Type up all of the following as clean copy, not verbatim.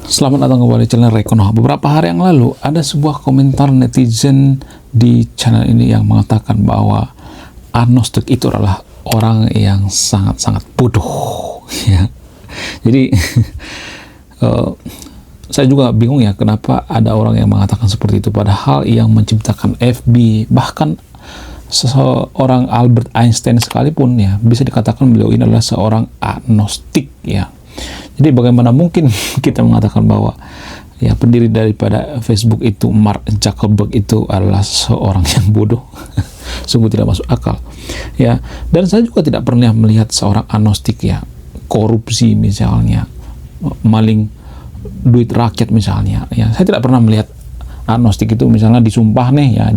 Selamat datang kembali di channel Rekonoha. Beberapa hari yang lalu ada sebuah komentar netizen di channel ini yang mengatakan bahwa agnostik itu adalah orang yang sangat-sangat bodoh. Ya. Jadi saya juga bingung ya kenapa ada orang yang mengatakan seperti itu. Padahal yang menciptakan FB, bahkan seseorang Albert Einstein sekalipun ya bisa dikatakan beliau ini adalah seorang agnostik ya. Jadi bagaimana mungkin kita mengatakan bahwa ya pendiri daripada Facebook itu Mark Zuckerberg itu adalah seorang yang bodoh? Sungguh tidak masuk akal ya. Dan saya juga tidak pernah melihat seorang agnostik ya korupsi misalnya, maling duit rakyat misalnya ya. Saya tidak pernah melihat agnostik itu misalnya disumpah nih ya,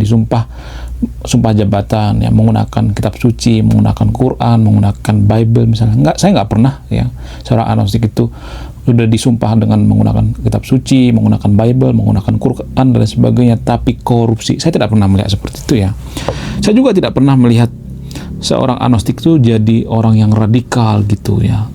sumpah jabatan ya, menggunakan kitab suci, menggunakan Quran, menggunakan Bible misalnya. Saya nggak pernah ya seorang agnostik itu sudah disumpah dengan menggunakan kitab suci, menggunakan Bible, menggunakan Quran dan sebagainya, tapi korupsi. Saya tidak pernah melihat seperti itu ya. Saya juga tidak pernah melihat seorang agnostik itu jadi orang yang radikal gitu ya.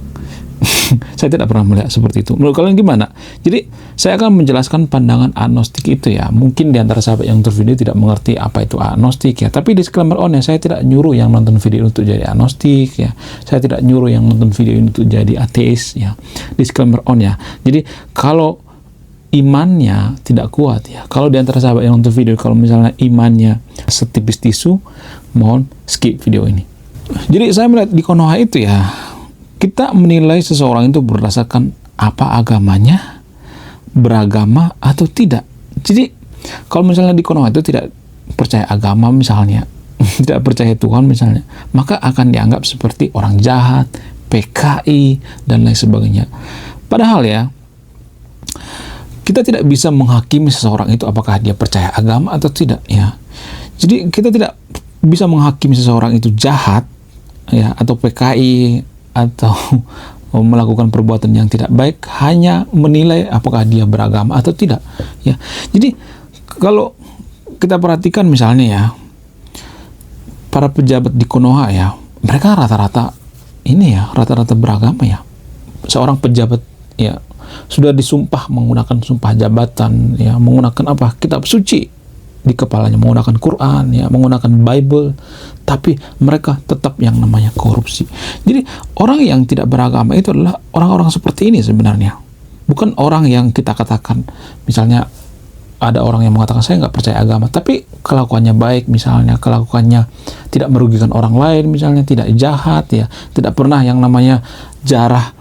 Saya tidak pernah melihat seperti itu. Menurut kalian gimana? Jadi saya akan menjelaskan pandangan agnostik itu ya. Mungkin di antara sahabat yang nonton video tidak mengerti apa itu agnostik ya. Tapi disclaimer on ya, saya tidak nyuruh yang nonton video untuk jadi agnostik ya. Saya tidak nyuruh yang nonton video ini untuk jadi ateis ya. Disclaimer on ya. Jadi kalau imannya tidak kuat ya. Kalau di antara sahabat yang nonton video, kalau misalnya imannya setipis tisu, mohon skip video ini. Jadi saya melihat di Konoha itu ya, kita menilai seseorang itu berdasarkan apa agamanya, beragama atau tidak. Jadi kalau misalnya di Konoha itu tidak percaya agama misalnya, tidak percaya Tuhan misalnya, maka akan dianggap seperti orang jahat, PKI dan lain sebagainya. Padahal ya, kita tidak bisa menghakimi seseorang itu apakah dia percaya agama atau tidak ya. Jadi kita tidak bisa menghakimi seseorang itu jahat ya atau PKI atau melakukan perbuatan yang tidak baik hanya menilai apakah dia beragama atau tidak ya. Jadi kalau kita perhatikan misalnya ya, para pejabat di Konoha ya, mereka rata-rata beragama ya. Seorang pejabat ya sudah disumpah menggunakan sumpah jabatan ya, menggunakan apa? Kitab suci di kepalanya, menggunakan Quran ya, menggunakan Bible, tapi mereka tetap yang namanya korupsi. Jadi orang yang tidak beragama itu adalah orang-orang seperti ini sebenarnya, bukan orang yang kita katakan misalnya ada orang yang mengatakan saya nggak percaya agama tapi kelakuannya baik misalnya, kelakuannya tidak merugikan orang lain misalnya, tidak jahat ya, tidak pernah yang namanya jarah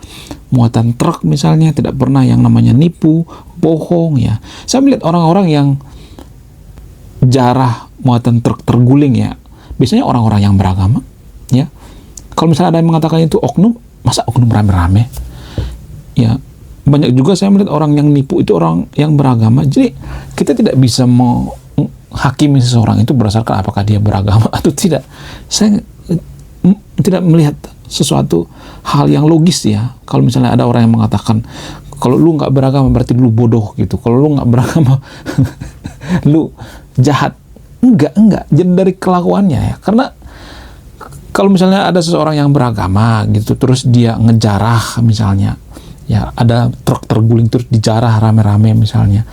muatan truk misalnya, tidak pernah yang namanya nipu, bohong ya. Saya melihat orang-orang yang jarah muatan truk terguling ya, biasanya orang-orang yang beragama ya. Kalau misalnya ada yang mengatakan itu oknum, masa oknum rame-rame ya. Banyak juga saya melihat orang yang nipu itu orang yang beragama. Jadi kita tidak bisa menghakimi seseorang itu berdasarkan apakah dia beragama atau tidak. Saya tidak melihat sesuatu hal yang logis ya. Kalau misalnya ada orang yang mengatakan kalau lu nggak beragama berarti lu bodoh gitu, kalau lu nggak beragama lu jahat. Enggak. Jadi dari kelakuannya ya. Karena kalau misalnya ada seseorang yang beragama gitu, terus dia ngejarah misalnya, ya ada truk terguling terus dijarah rame-rame misalnya,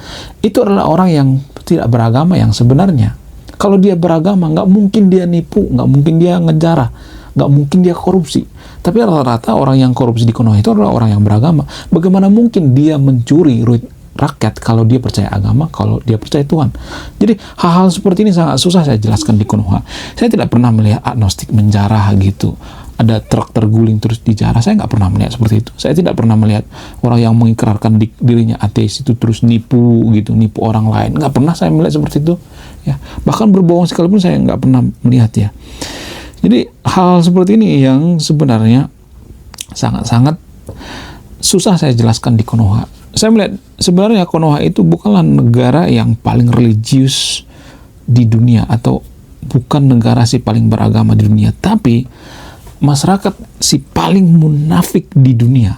itu adalah orang yang tidak beragama yang sebenarnya. Kalau dia beragama, nggak mungkin dia nipu, nggak mungkin dia ngejarah, nggak mungkin dia korupsi. Tapi rata-rata orang yang korupsi di Konoha itu adalah orang yang beragama. Bagaimana mungkin dia mencuri duit rakyat kalau dia percaya agama, kalau dia percaya Tuhan? Jadi hal-hal seperti ini sangat susah saya jelaskan di Konoha. Saya tidak pernah melihat agnostik menjarah gitu, ada truk terguling terus dijarah. Saya nggak pernah melihat seperti itu. Saya tidak pernah melihat orang yang mengikrarkan dirinya ateis itu terus nipu gitu, nipu orang lain. Nggak pernah saya melihat seperti itu ya. Bahkan berbohong sekalipun saya nggak pernah melihat ya. Jadi hal seperti ini yang sebenarnya sangat-sangat susah saya jelaskan di Konoha. Saya melihat sebenarnya Konoha itu bukanlah negara yang paling religius di dunia atau bukan negara si paling beragama di dunia, tapi masyarakat si paling munafik di dunia.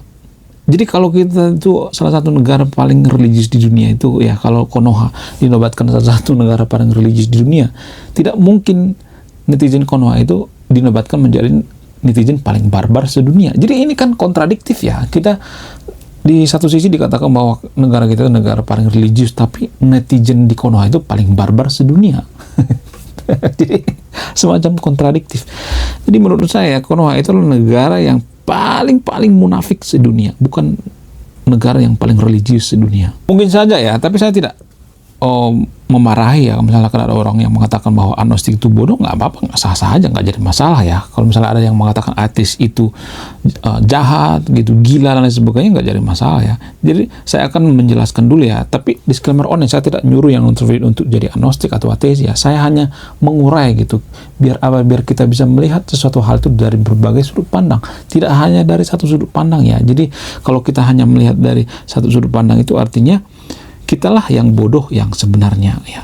Jadi kalau kita itu salah satu negara paling religius di dunia itu ya, kalau Konoha dinobatkan salah satu negara paling religius di dunia, tidak mungkin netizen Konoha itu dinobatkan menjadi netizen paling barbar sedunia. Jadi ini kan kontradiktif ya. Kita Di satu sisi dikatakan bahwa negara kita itu negara paling religius, tapi netizen di Konoha itu paling barbar sedunia. Jadi semacam kontradiktif. Jadi menurut saya Konoha itu adalah negara yang paling munafik sedunia, bukan negara yang paling religius sedunia. Mungkin saja ya, tapi saya tidak memarahi ya. Misalnya ada orang yang mengatakan bahwa agnostik itu bodoh, nggak apa-apa, nggak sah-sah aja, nggak jadi masalah ya. Kalau misalnya ada yang mengatakan ateis itu jahat gitu, gila dan lain sebagainya, nggak jadi masalah ya. Jadi saya akan menjelaskan dulu ya, tapi disclaimer on, saya tidak nyuruh yang untuk jadi agnostik atau ateis ya. Saya hanya mengurai gitu, biar kita bisa melihat sesuatu hal itu dari berbagai sudut pandang, tidak hanya dari satu sudut pandang ya. Jadi kalau kita hanya melihat dari satu sudut pandang, itu artinya kitalah yang bodoh yang sebenarnya ya.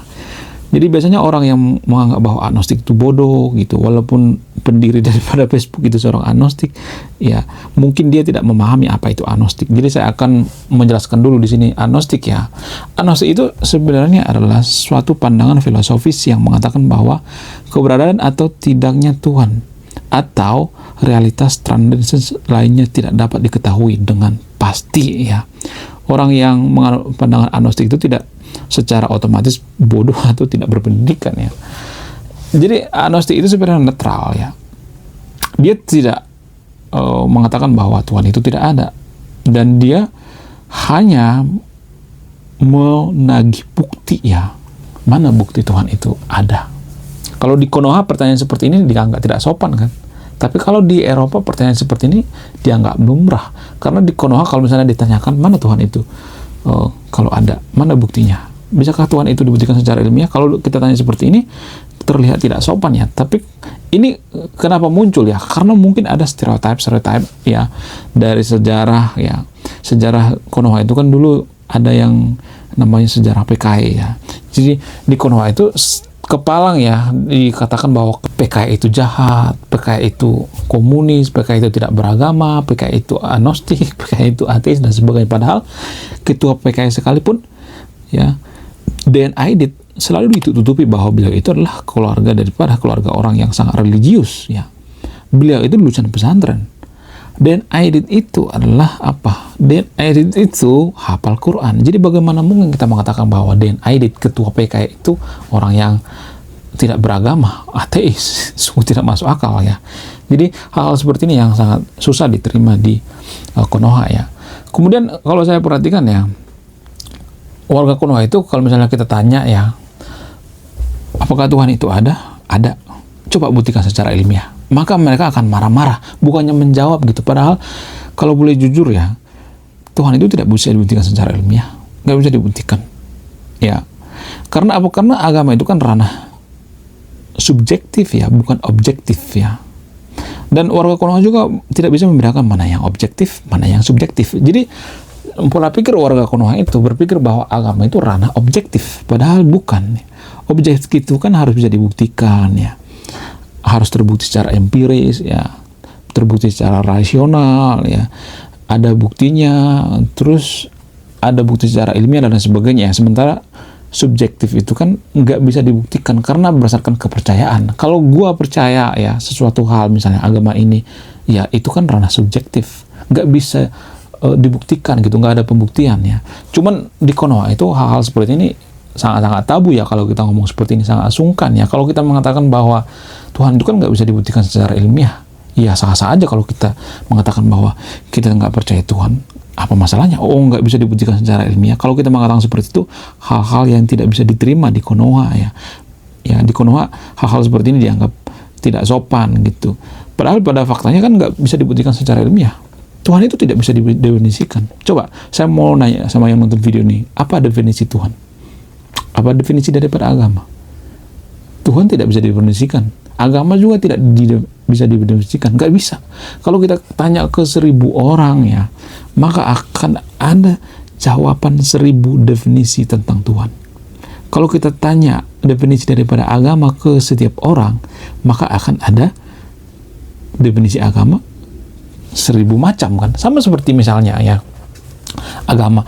Jadi biasanya orang yang menganggap bahwa agnostik itu bodoh gitu, walaupun pendiri daripada Facebook itu seorang agnostik, ya mungkin dia tidak memahami apa itu agnostik. Jadi saya akan menjelaskan dulu di sini agnostik ya. Agnostik itu sebenarnya adalah suatu pandangan filosofis yang mengatakan bahwa keberadaan atau tidaknya Tuhan atau realitas transcendence lainnya tidak dapat diketahui dengan pasti ya. Orang yang menganut pandangan agnostik itu tidak secara otomatis bodoh atau tidak berpendidikan ya. Jadi agnostik itu sebenarnya netral ya. Dia tidak mengatakan bahwa Tuhan itu tidak ada, dan dia hanya menagih bukti ya. Mana bukti Tuhan itu ada? Kalau di Konoha pertanyaan seperti ini dianggap tidak sopan kan? Tapi kalau di Eropa pertanyaan seperti ini dianggap lumrah. Karena di Konoha kalau misalnya ditanyakan mana Tuhan itu, kalau ada, mana buktinya? Bisakah Tuhan itu dibuktikan secara ilmiah? Kalau kita tanya seperti ini terlihat tidak sopan ya. Tapi ini kenapa muncul ya? Karena mungkin ada stereotip ya dari sejarah ya. Sejarah Konoha itu kan dulu ada yang namanya sejarah PKI ya. Jadi di Konoha itu kepalang ya, dikatakan bahwa PKI itu jahat, PKI itu komunis, PKI itu tidak beragama, PKI itu agnostik, PKI itu ateis dan sebagainya. Padahal ketua PKI sekalipun ya, Dan Aidit selalu ditutupi bahwa beliau itu adalah keluarga orang yang sangat religius ya. Beliau itu lulusan pesantren. Dan Aidit itu adalah apa? Dan Aidit itu hafal Quran. Jadi bagaimana mungkin kita mengatakan bahwa Dan Aidit ketua PKI itu orang yang tidak beragama, ateis? Sungguh tidak masuk akal ya. Jadi hal-hal seperti ini yang sangat susah diterima di Konoha ya. Kemudian kalau saya perhatikan ya, warga Konoha itu kalau misalnya kita tanya ya, apakah Tuhan itu ada? Ada. Coba buktikan secara ilmiah. Maka mereka akan marah-marah, bukannya menjawab gitu. Padahal kalau boleh jujur ya, Tuhan itu tidak bisa dibuktikan secara ilmiah, nggak bisa dibuktikan ya. Karena apa? Karena agama itu kan ranah subjektif ya, bukan objektif ya. Dan warga Konoha juga tidak bisa membedakan mana yang objektif, mana yang subjektif. Jadi pola pikir warga Konoha itu berpikir bahwa agama itu ranah objektif, padahal bukan. Objektif itu kan harus bisa dibuktikan ya, harus terbukti secara empiris ya, terbukti secara rasional ya, ada buktinya, terus ada bukti secara ilmiah dan sebagainya. Sementara subjektif itu kan nggak bisa dibuktikan karena berdasarkan kepercayaan. Kalau gua percaya ya sesuatu hal, misalnya agama ini, ya itu kan ranah subjektif, nggak bisa dibuktikan gitu, nggak ada pembuktian ya. Cuman di Konoha itu hal-hal seperti ini sangat-sangat tabu ya. Kalau kita ngomong seperti ini sangat sungkan ya. Kalau kita mengatakan bahwa Tuhan itu kan nggak bisa dibuktikan secara ilmiah, ya sah-sah aja kalau kita mengatakan bahwa kita nggak percaya Tuhan. Apa masalahnya? Oh, nggak bisa dibuktikan secara ilmiah. Kalau kita mengatakan seperti itu, hal-hal yang tidak bisa diterima di Konoha ya. Ya di Konoha hal-hal seperti ini dianggap tidak sopan gitu. Padahal pada faktanya kan nggak bisa dibuktikan secara ilmiah. Tuhan itu tidak bisa didefinisikan. Coba saya mau nanya sama yang nonton video ini, apa definisi Tuhan? Apa definisi daripada agama? Tuhan tidak bisa didefinisikan. Agama juga tidak bisa didefinisikan. Nggak bisa. Kalau kita tanya ke 1000 orang ya, maka akan ada jawaban 1000 definisi tentang Tuhan. Kalau kita tanya definisi daripada agama ke setiap orang, maka akan ada definisi agama 1000 macam kan. Sama seperti misalnya ya, agama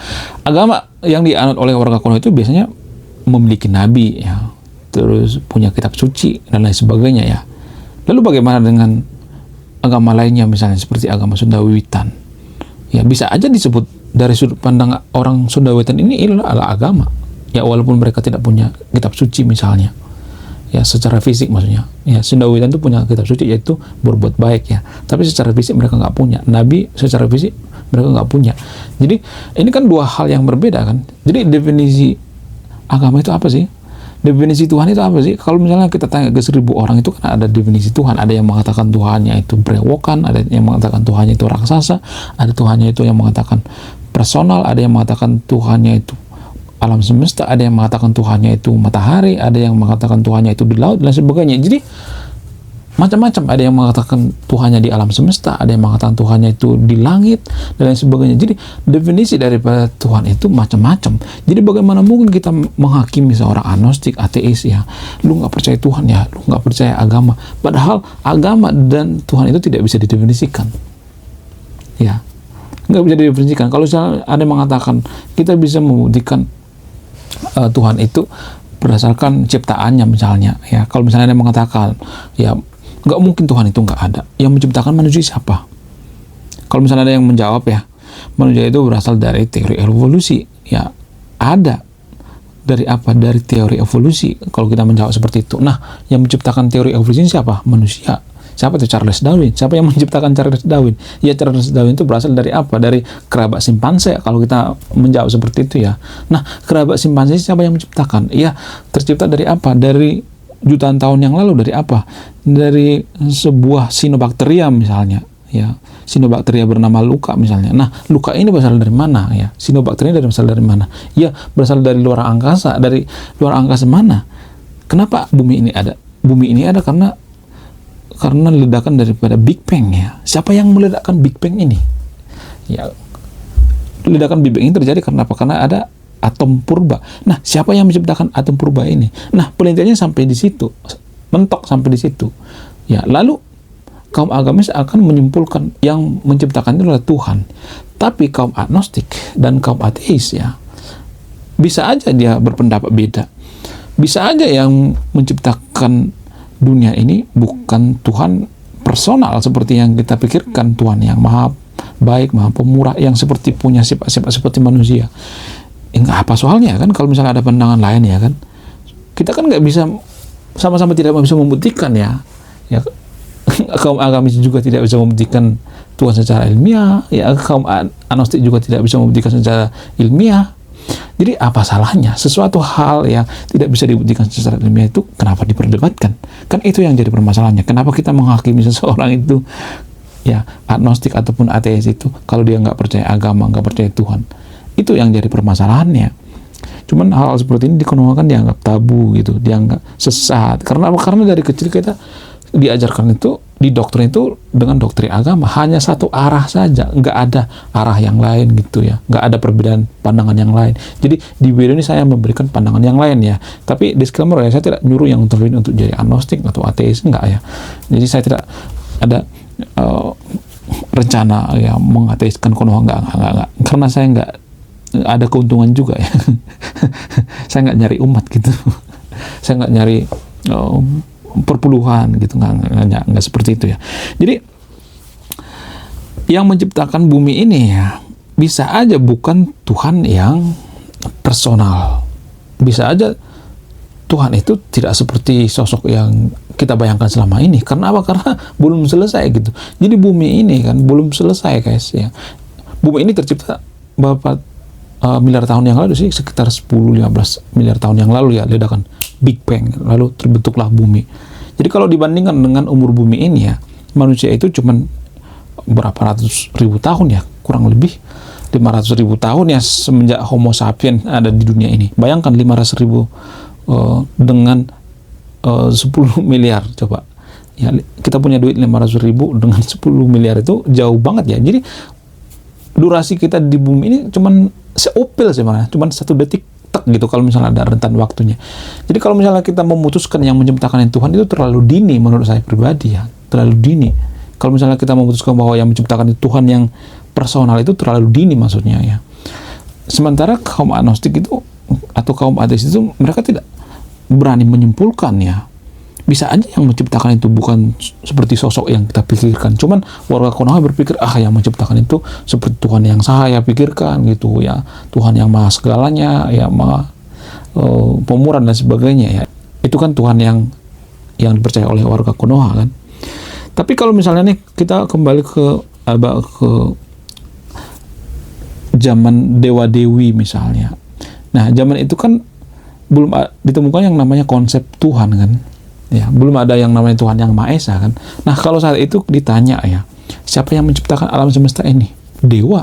yang dianut oleh warga Konoha itu biasanya memiliki nabi ya, terus punya kitab suci dan lain sebagainya ya. Lalu bagaimana dengan agama lainnya, misalnya seperti agama Sunda Wiwitan? Ya bisa aja disebut dari sudut pandang orang Sunda Wetan ini adalah agama. Ya, walaupun mereka tidak punya kitab suci misalnya. Ya, secara fisik maksudnya. Ya, Sunda Wetan itu punya kitab suci yaitu berbuat baik ya. Tapi secara fisik mereka nggak punya. Nabi secara fisik mereka nggak punya. Jadi ini kan dua hal yang berbeda kan. Jadi definisi agama itu apa sih? Definisi Tuhan itu apa sih? Kalau misalnya kita tanya ke 1000 orang itu kan ada definisi Tuhan. Ada yang mengatakan Tuhannya itu brewokan, ada yang mengatakan Tuhannya itu raksasa, ada Tuhannya itu yang mengatakan personal, ada yang mengatakan Tuhannya itu alam semesta, ada yang mengatakan Tuhannya itu matahari, ada yang mengatakan Tuhannya itu di laut dan sebagainya. Jadi macam-macam, ada yang mengatakan Tuhannya di alam semesta, ada yang mengatakan Tuhannya itu di langit dan lain sebagainya. Jadi definisi daripada Tuhan itu macam-macam. Jadi bagaimana mungkin kita menghakimi seorang agnostik, ateis ya, lu nggak percaya Tuhan ya, lu nggak percaya agama, padahal agama dan Tuhan itu tidak bisa didefinisikan ya, nggak bisa didefinisikan. Kalau misalnya ada yang mengatakan kita bisa membuktikan Tuhan itu berdasarkan ciptaannya misalnya ya, kalau misalnya ada yang mengatakan ya nggak mungkin Tuhan itu nggak ada, yang menciptakan manusia siapa? Kalau misalnya ada yang menjawab ya manusia itu berasal dari teori evolusi ya, ada dari apa? Dari teori evolusi. Kalau kita menjawab seperti itu, nah yang menciptakan teori evolusi siapa? Manusia. Siapa itu? Charles Darwin. Siapa yang menciptakan Charles Darwin? Ya, Charles Darwin itu berasal dari apa? Dari kerabat simpanse, kalau kita menjawab seperti itu ya. Nah, kerabat simpanse siapa yang menciptakan? Ya, tercipta dari apa? Dari jutaan tahun yang lalu. Dari apa? Dari sebuah Cyanobacteria misalnya. Ya, Cyanobacteria bernama Luca misalnya. Nah, Luca ini berasal dari mana? Ya, Cyanobacteria berasal dari mana? Ya, berasal dari luar angkasa. Dari luar angkasa mana? Kenapa bumi ini ada? Bumi ini ada karena ledakan daripada Big Bang ya. Siapa yang meledakkan Big Bang ini? Ya, ledakan Big Bang ini terjadi karena apa? Karena ada atom purba. Nah, siapa yang menciptakan atom purba ini? Nah, penelitiannya sampai di situ, mentok sampai di situ. Ya, lalu kaum agamis akan menyimpulkan yang menciptakan itu adalah Tuhan. Tapi kaum agnostik dan kaum ateis ya, bisa aja dia berpendapat beda. Bisa aja yang menciptakan dunia ini bukan Tuhan personal seperti yang kita pikirkan, Tuhan yang maha baik, maha pemurah, yang seperti punya sifat-sifat seperti manusia. Enggak apa soalnya kan kalau misalnya ada pandangan lain ya kan. Kita kan nggak bisa, sama-sama tidak bisa membuktikan ya. Ya, kaum agamis juga tidak bisa membuktikan Tuhan secara ilmiah, ya kaum agnostik juga tidak bisa membuktikan secara ilmiah. Jadi apa salahnya? Sesuatu hal yang tidak bisa dibuktikan secara ilmiah itu kenapa diperdebatkan? Kan itu yang jadi permasalahannya. Kenapa kita menghakimi seseorang itu ya agnostik ataupun ateis itu kalau dia nggak percaya agama, nggak percaya Tuhan? Itu yang jadi permasalahannya. Cuman hal seperti ini dikonomakan dianggap tabu gitu, dianggap sesat. Karena dari kecil kita diajarkan itu, didoktrin itu dengan doktrin agama, hanya satu arah saja, nggak ada arah yang lain gitu ya, nggak ada perbedaan pandangan yang lain. Jadi di video ini saya memberikan pandangan yang lain ya, tapi disclaimer ya, saya tidak nyuruh yang untuk jadi agnostik atau ateis, enggak ya. Jadi saya tidak ada rencana ya mengateiskan Konoha, enggak, karena saya nggak ada keuntungan juga ya. Saya nggak nyari umat gitu, saya nggak nyari perpuluhan gitu, nggak seperti itu ya. Jadi yang menciptakan bumi ini ya bisa aja bukan Tuhan yang personal, bisa aja Tuhan itu tidak seperti sosok yang kita bayangkan selama ini. Karena apa? Karena belum selesai gitu. Jadi bumi ini kan belum selesai guys ya. Bumi ini tercipta berapa miliar tahun yang lalu sih, sekitar 10-15 miliar tahun yang lalu ya, ledakan Big Bang, lalu terbentuklah bumi. Jadi kalau dibandingkan dengan umur bumi ini ya, manusia itu cuman berapa ratus ribu tahun ya, kurang lebih 500 ribu tahun ya semenjak Homo sapiens ada di dunia ini. Bayangkan 500 ribu dengan 10 miliar, coba ya, kita punya duit 500 ribu dengan 10 miliar itu jauh banget ya. Jadi durasi kita di bumi ini cuman seupil sebenarnya, cuman 1 detik tak gitu kalau misalnya ada rentan waktunya. Jadi kalau misalnya kita memutuskan yang menciptakan Tuhan itu terlalu dini menurut saya pribadi ya, terlalu dini. Kalau misalnya kita memutuskan bahwa yang menciptakan Tuhan yang personal itu terlalu dini maksudnya ya. Sementara kaum agnostik itu atau kaum ateis itu mereka tidak berani menyimpulkan ya Bisa aja yang menciptakan itu bukan seperti sosok yang kita pikirkan. Cuman warga Konoha berpikir, yang menciptakan itu seperti Tuhan yang saya pikirkan gitu ya. Tuhan yang maha segalanya, ya maha pemurah dan sebagainya ya. Itu kan Tuhan yang dipercaya oleh warga Konoha kan. Tapi kalau misalnya nih kita kembali ke zaman Dewa Dewi misalnya. Nah, zaman itu kan belum ditemukan yang namanya konsep Tuhan kan. Ya, belum ada yang namanya Tuhan yang Maha Esa kan. Nah, kalau saat itu ditanya ya, siapa yang menciptakan alam semesta ini? Dewa.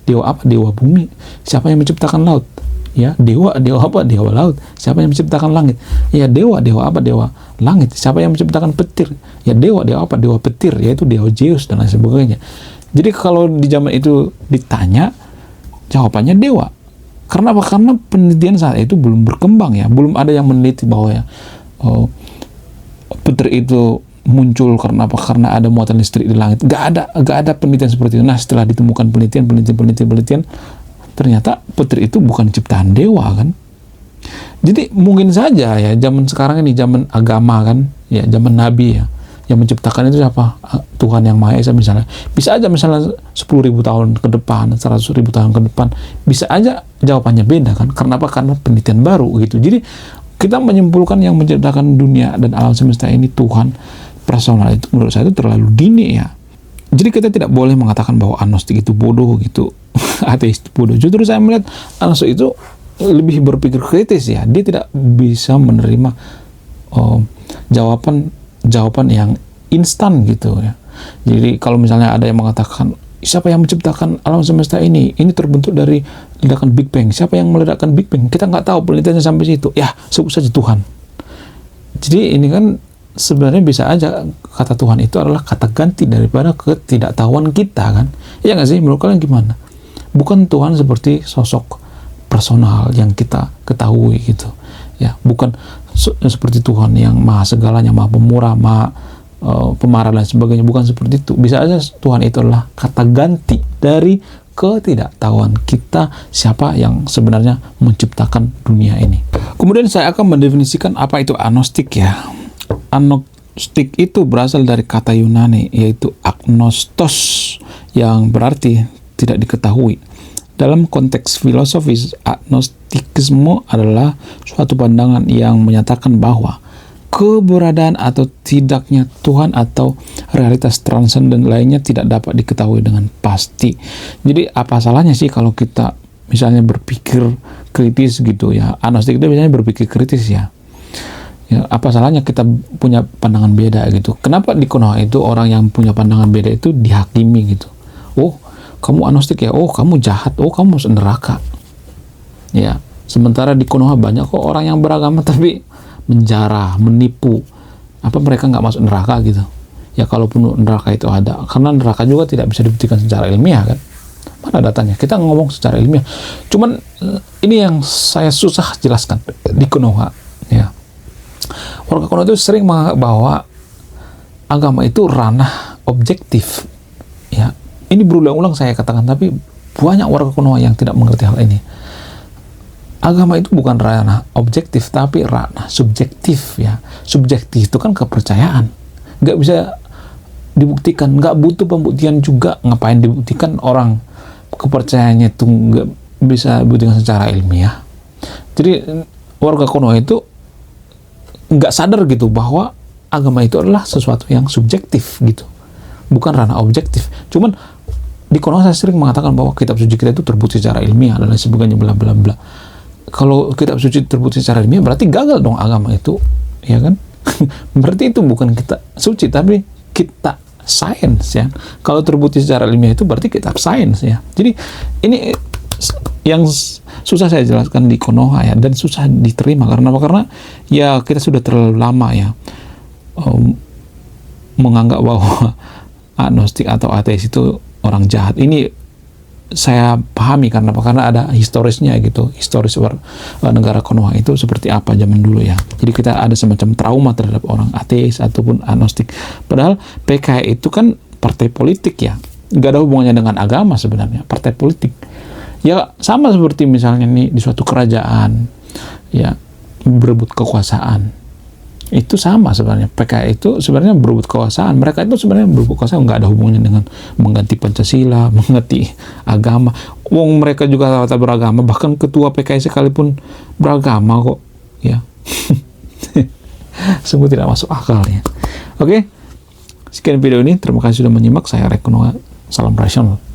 Dewa apa? Dewa bumi. Siapa yang menciptakan laut? Ya, dewa apa? Dewa laut. Siapa yang menciptakan langit? Ya, dewa apa? Dewa langit. Siapa yang menciptakan petir? Ya, dewa apa? Dewa petir, yaitu dewa Zeus dan lain sebagainya. Jadi kalau di zaman itu ditanya, jawabannya dewa. Karena apa? Karena penelitian saat itu belum berkembang ya, belum ada yang meneliti bahwa ya petir itu muncul karena apa? Karena ada muatan listrik di langit. Gak ada penelitian seperti itu. Nah, setelah ditemukan penelitian, ternyata petir itu bukan ciptaan dewa kan. Jadi mungkin saja ya zaman sekarang ini zaman agama kan, ya zaman nabi ya, yang menciptakan itu siapa? Tuhan yang Maha Esa misalnya. Bisa aja misalnya 10.000 tahun ke depan, 100.000 tahun ke depan, bisa aja jawabannya beda kan. Karena apa? Karena penelitian baru gitu. Jadi kita menyimpulkan yang menciptakan dunia dan alam semesta ini Tuhan personal, itu menurut saya itu terlalu dini ya. Jadi kita tidak boleh mengatakan bahwa agnostik itu bodoh gitu, ateis itu bodoh. Justru saya melihat agnostik itu lebih berpikir kritis ya. Dia tidak bisa menerima jawaban yang instan gitu ya. Jadi kalau misalnya ada yang mengatakan siapa yang menciptakan alam semesta ini terbentuk dari ledakan Big Bang. Siapa yang meledakkan Big Bang? Kita nggak tahu, penelitiannya sampai situ. Ya, sebut saja Tuhan. Jadi ini kan sebenarnya bisa aja kata Tuhan itu adalah kata ganti daripada ketidaktahuan kita kan. Ya nggak sih? Menurut kalian gimana? Bukan Tuhan seperti sosok personal yang kita ketahui gitu. Ya, bukan seperti Tuhan yang maha segalanya, maha pemurah, maha pemarah dan sebagainya. Bukan seperti itu. Bisa aja Tuhan itu adalah kata ganti dari ketidaktahuan kita siapa yang sebenarnya menciptakan dunia ini. Kemudian saya akan mendefinisikan apa itu agnostik ya. Agnostik itu berasal dari kata Yunani yaitu agnostos yang berarti tidak diketahui. Dalam konteks filosofis, agnostikisme adalah suatu pandangan yang menyatakan bahwa keberadaan atau tidaknya Tuhan atau realitas transenden lainnya tidak dapat diketahui dengan pasti. Jadi apa salahnya sih kalau kita misalnya berpikir kritis gitu ya. Agnostik itu biasanya berpikir kritis ya. Ya, apa salahnya kita punya pandangan beda gitu. Kenapa di Konoha itu orang yang punya pandangan beda itu dihakimi gitu. Oh, kamu agnostik ya, oh kamu jahat, oh kamu masuk neraka. Ya, sementara di Konoha banyak kok orang yang beragama tapi menjara, menipu. Apa mereka nggak masuk neraka gitu? Ya kalaupun neraka itu ada, karena neraka juga tidak bisa dibuktikan secara ilmiah kan. Mana datanya? Kita ngomong secara ilmiah. Cuman ini yang saya susah jelaskan di Konoha. Ya, warga Konoha itu sering menganggap bahwa agama itu ranah objektif. Ya, ini berulang-ulang saya katakan, tapi banyak warga Konoha yang tidak mengerti hal ini. Agama itu bukan ranah objektif, tapi ranah subjektif ya. Subjektif itu kan kepercayaan. Nggak bisa dibuktikan, nggak butuh pembuktian juga. Ngapain dibuktikan? Orang kepercayaannya itu nggak bisa dibuktikan secara ilmiah. Jadi warga Konoha itu nggak sadar gitu bahwa agama itu adalah sesuatu yang subjektif gitu, bukan ranah objektif. Cuman di Konoha saya sering mengatakan bahwa kitab suci kita itu terbukti secara ilmiah dan lain sebagainya bla bla bla. Kalau kitab suci terbukti secara ilmiah berarti gagal dong agama itu, ya kan? Berarti itu bukan kitab suci tapi kitab sains ya. Kalau terbukti secara ilmiah itu berarti kitab sains ya. Jadi ini yang susah saya jelaskan di Konoha ya, dan susah diterima karena apa? Karena ya kita sudah terlalu lama ya menganggap bahwa agnostik atau ateis itu orang jahat. Ini saya pahami karena apa? Karena ada historisnya gitu, historis negara Konoha itu seperti apa zaman dulu ya. Jadi kita ada semacam trauma terhadap orang ateis ataupun agnostik. Padahal PKI itu kan partai politik ya, nggak ada hubungannya dengan agama sebenarnya, partai politik. Ya sama seperti misalnya nih di suatu kerajaan ya berebut kekuasaan. Itu sama sebenarnya. PKI itu sebenarnya berebut kekuasaan. Mereka itu sebenarnya berebut kekuasaan, nggak ada hubungannya dengan mengganti Pancasila, mengganti agama. Wong mereka juga rata beragama, bahkan ketua PKI sekalipun beragama kok, ya. Sungguh tidak masuk akal ya. Oke, sekian video ini. Terima kasih sudah menyimak. Saya Rekono. Salam rasional.